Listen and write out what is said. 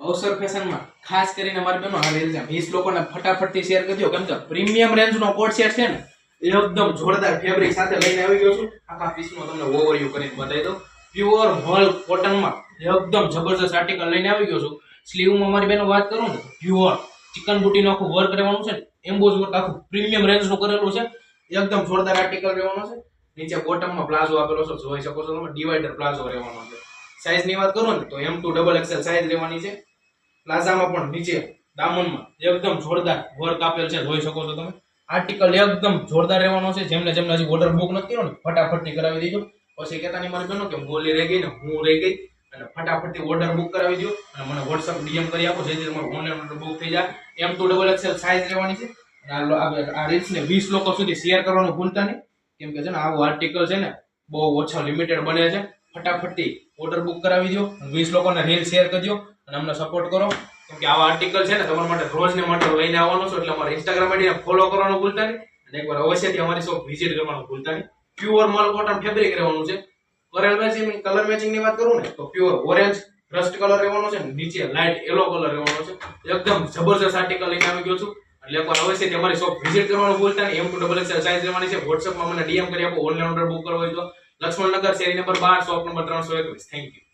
અવસર ફેશનમાં ખાસ કરીને મારી બહેનો આ રીલ છે 20 લોકોને ફટાફટથી શેર કરજો કેમ કે પ્રીમિયમ રેન્જનો કોટ સેટ છે ને એકદમ જોરદાર ફેબ્રિક સાથે લઈને આવી ગયો છું આખા પીસનો તમને ઓવરવ્યુ કરીને બતાવી દઉં પ્યોર મલ કોટનમાં એકદમ જબરજસ્ત આર્ટિકલ લઈને આવી ગયો છું સ્લીવમાં મારી બહેનો વાત કરું ને પ્યોર ચિકન બુટીનું આખું વર્ક રહેવાનું છે એમ્બોઝ વર્ક આખું પ્રીમિયમ રેન્જનું કરેલું છે એકદમ જોરદાર આર્ટિકલ રહેવાનો છે નીચે બોટમમાં પ્લાઝો આપેલો છે જોઈ શકો છો તમે ડિવાઈડર પ્લાઝો રહેવાનો છે સાઈઝની વાત કરું ને તો M2 XXL સાઈઝ લેવાની છે પ્લાઝામાં પણ નીચે દામનમાં એકદમ જોરદાર વર્ક આપેલ છે જોઈ શકો છો તમે આર્ટિકલ એકદમ જોરદાર રહેવાનો છે જેમને હજી ઓર્ડર બુક નથી કર્યો ને ફટાફટથી કરાવી દેજો પછી કહેતા નહીં મારી બહેનો કે બોલી રહી ગઈ ને હું રહી ગઈ અને ફટાફટથી ઓર્ડર બુક કરાવી દો અને મને WhatsApp DM કરી આપો જેથી તમારું ઓનલાઈન ઓર્ડર બુક થઈ જાય M2 XXL સાઈઝ રહેવાની છે અને આ રીલ્સને 20 લોકો સુધી શેર કરવાનું ભૂલતા નહીં કેમ કે છે ને આવું આર્ટિકલ છે ને બહુ ઓછા લિમિટેડ બને છે ફટાફટથી ઓર્ડર બુક કરાવી દો 20 લોકોને રીલ શેર કરજો અને અમને સપોર્ટ કરો કેમ કે આવા આર્ટિકલ છે ને તમારા માટે રોજને માટે લઈને આવવાનો છો એટલે અમારા Instagram આઈડીને ફોલો કરવાનું ભૂલતા નહીં અને એકવાર અવશ્યથી અમારી શોપ વિઝિટ કરવાનું ભૂલતા નહીં પ્યોર મલ કોટન ફેબ્રિક રહેવાનું છે કલર મેચિંગ ની વાત કરું ને તો પ્યોર ઓરેન્જ રસ્ટ કલર રહેવાનો છે નીચે લાઇટ યલો કલર રહેવાનો છે એકદમ જબરજસ્ત આર્ટિકલ લઈને આવી ગયો છું એટલે એકવાર અવશ્યથી અમારી શોપ વિઝિટ કરવાનું ભૂલતા નહીં M2 XXL સાઈઝ રહેવાની છે WhatsApp માં મને DM કરી આપો ઓનલાઈન ઓર્ડર બુક કરવો હોય તો લક્ષ્મણનગર શેરી number 12 shop number 321 thank you